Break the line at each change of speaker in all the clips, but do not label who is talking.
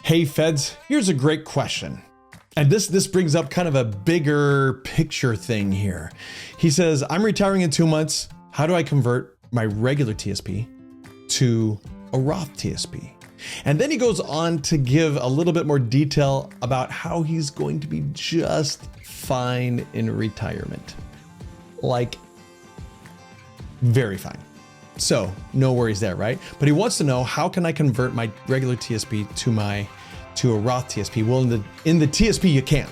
Hey feds, here's a great question. And this brings up kind of a bigger picture thing here. He says, I'm retiring in 2 months. How do I convert my regular TSP to a Roth TSP? And then he goes on to give a little bit more detail about how he's going to be just fine in retirement. Like, very fine. So no worries there, right? But he wants to know, how can I convert my regular TSP to a Roth TSP? Well, in the TSP, you can't.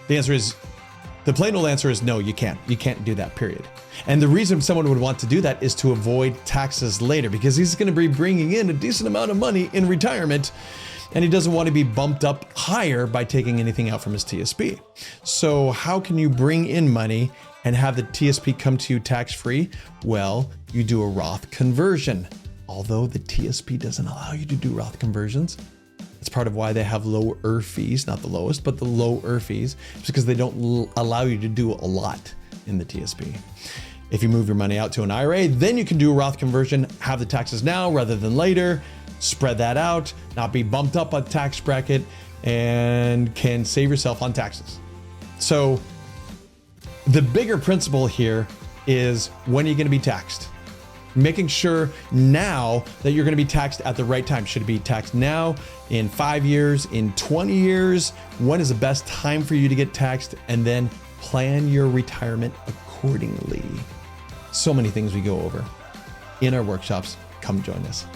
The plain old answer is no, you can't. You can't do that, period. And the reason someone would want to do that is to avoid taxes later, because he's going to be bringing in a decent amount of money in retirement, and he doesn't want to be bumped up higher by taking anything out from his TSP. So how can you bring in money and have the TSP come to you tax-free? Well, you do a Roth conversion. Although the TSP doesn't allow you to do Roth conversions, it's part of why they have lower fees, not the lowest, but the lower fees. It's because they don't allow you to do a lot in the TSP. If you move your money out to an IRA, then you can do a Roth conversion, have the taxes now rather than later, spread that out, not be bumped up on tax bracket, and can save yourself on taxes. So the bigger principle here is, when are you going to be taxed? Making sure now that you're going to be taxed at the right time. Should it be taxed now, in 5 years, in 20 years? When is the best time for you to get taxed? And then plan your retirement accordingly. So many things we go over in our workshops. Come join us.